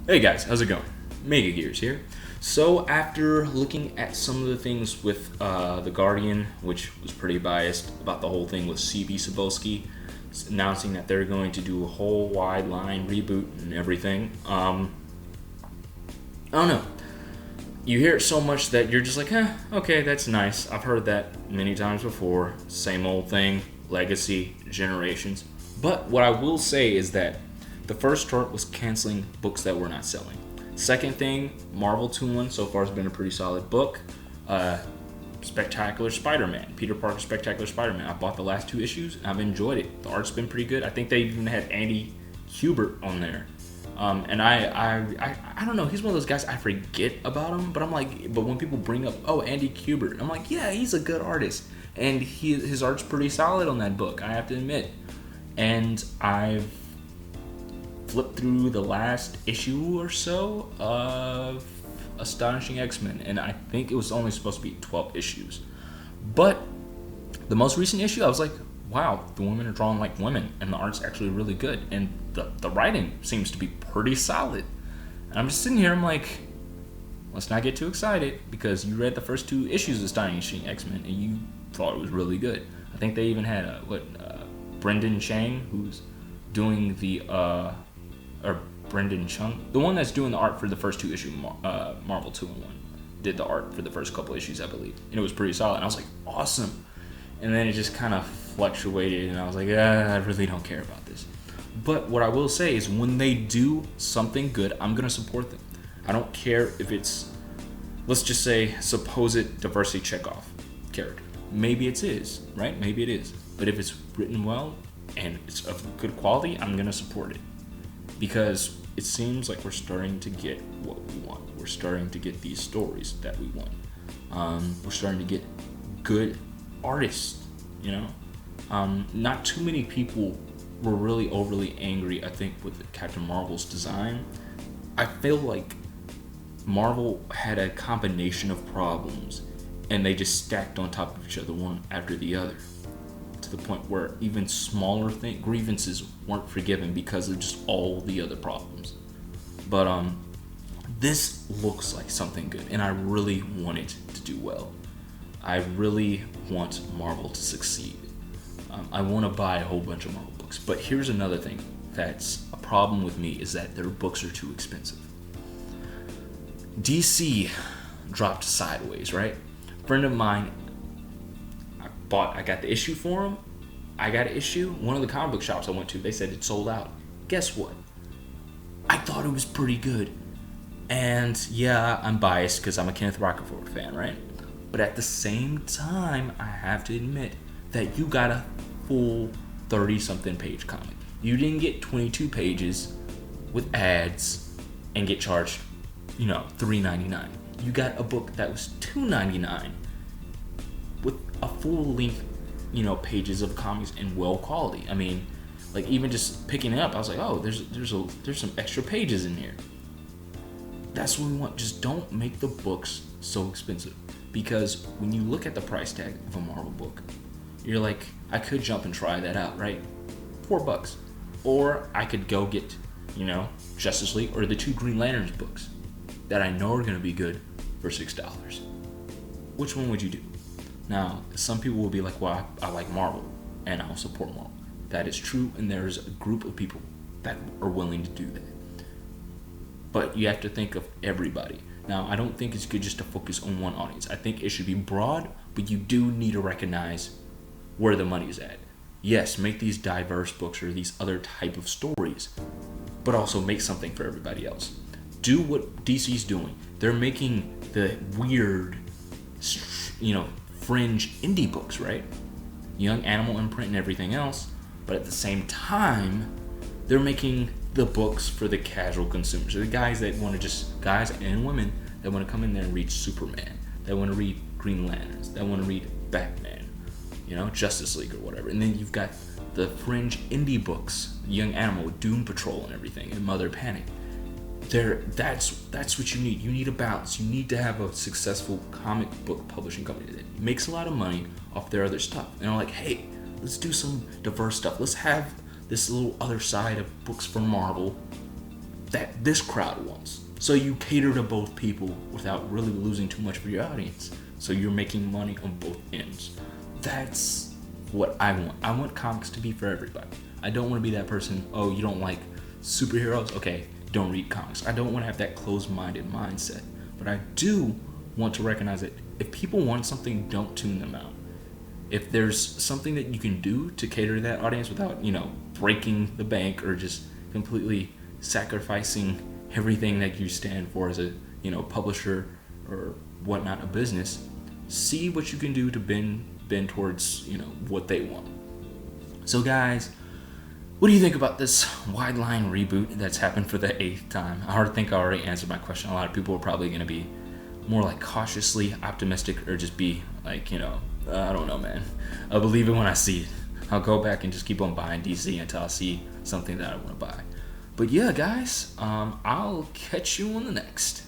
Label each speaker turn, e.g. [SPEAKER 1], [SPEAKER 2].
[SPEAKER 1] Hey guys, how's it going? Mega Gears here. So after looking at some of the things with The Guardian, which was pretty biased about the whole thing with CB Cebulski announcing that they're going to do a whole wide line reboot and everything, I don't know. You hear it so much that you're just like, okay, that's nice. I've heard that many times before. Same old thing, legacy, generations. But what I will say is that the first start was canceling books that were not selling. Second thing, Marvel 2-1 so far has been a pretty solid book. Spectacular Spider-Man, Peter Parker Spectacular Spider-Man. I bought the last 2 issues and I've enjoyed it. The art's been pretty good. I think they even had Andy Kubert on there. And I don't know, he's one of those guys I forget about him, but I'm like, but when people bring up, Andy Kubert, I'm like, yeah, he's a good artist. And his art's pretty solid on that book, I have to admit. And I've flipped through the last issue or so of Astonishing XMen, and I think it was only supposed to be 12 issues. But the most recent issue, I was like, wow, the women are drawn like women, and the art's actually really good, and the writing seems to be pretty solid. And I'm just sitting here, I'm like, let's not get too excited, because you read the first 2 issues of Astonishing XMen, and you thought it was really good. I think they even had Brendan Chang, who's doing or Brendan Chung, the one that's doing the art for the first 2 issues, Marvel 2-1, did the art for the first couple issues, I believe, and it was pretty solid. And I was like, awesome. And then it just kind of fluctuated, and I was like, I really don't care about this. But what I will say is, when they do something good, I'm gonna support them. I don't care if it's, let's just say, supposed diversity checkoff character. Maybe it is, right? Maybe it is. But if it's written well and it's of good quality, I'm gonna support it. Because it seems like we're starting to get what we want. We're starting to get these stories that we want. We're starting to get good artists, you know? Not too many people were really overly angry, I think, with Captain Marvel's design. I feel like Marvel had a combination of problems, and they just stacked on top of each other, one after the other, to the point where even smaller grievances weren't forgiven because of just all the other problems. But this looks like something good, and I really want it to do well. I really want Marvel to succeed. I want to buy a whole bunch of Marvel books. But here's another thing that's a problem with me, is that their books are too expensive. DC dropped sideways, right? A friend of mine, I got the issue for him. I got an issue. One of the comic book shops I went to, they said it sold out. Guess what? I thought it was pretty good. And yeah, I'm biased because I'm a Kenneth Rocafort fan, right? But at the same time, I have to admit that you got a full 30-something page comic. You didn't get 22 pages with ads and get charged, $3.99. You got a book that was $2.99 with a full length, pages of comics and well quality. I mean, like, even just picking it up, I was like, there's some extra pages in here. That's what we want. Just don't make the books so expensive, because when you look at the price tag of a Marvel book, you're like, I could jump and try that out, right? $4. Or I could go get, Justice League or the 2 Green Lanterns books that I know are going to be good for $6. Which one would you do? Now, some people will be like, well, I like Marvel, and I'll support Marvel. That is true, and there's a group of people that are willing to do that. But you have to think of everybody. Now, I don't think it's good just to focus on one audience. I think it should be broad, but you do need to recognize where the money's at. Yes, make these diverse books or these other type of stories, but also make something for everybody else. Do what DC's doing. They're making the weird, fringe indie books, right? Young Animal imprint and everything else, but at the same time, they're making the books for the casual consumers, the guys and women that want to come in there and read Superman, that want to read Green Lanterns, that want to read Batman, Justice League or whatever. And then you've got the fringe indie books, Young Animal with Doom Patrol and everything, and Mother Panic. That's what you need. You need a balance. You need to have a successful comic book publishing company that makes a lot of money off their other stuff. And I'm like, hey, let's do some diverse stuff. Let's have this little other side of books from Marvel that this crowd wants. So you cater to both people without really losing too much for your audience. So you're making money on both ends. That's what I want. I want comics to be for everybody. I don't want to be that person, oh, you don't like superheroes? Okay, don't read comics. I don't want to have that closed-minded mindset. But I do want to recognize that if people want something, don't tune them out. If there's something that you can do to cater to that audience without, breaking the bank or just completely sacrificing everything that you stand for as a, publisher or whatnot, a business, see what you can do to bend towards, what they want. So guys, what do you think about this wide line reboot that's happened for the 8th time? I think I already answered my question. A lot of people are probably going to be more like cautiously optimistic or just be like, I don't know, man. I'll believe it when I see it. I'll go back and just keep on buying DC until I see something that I want to buy. But yeah, guys, I'll catch you on the next.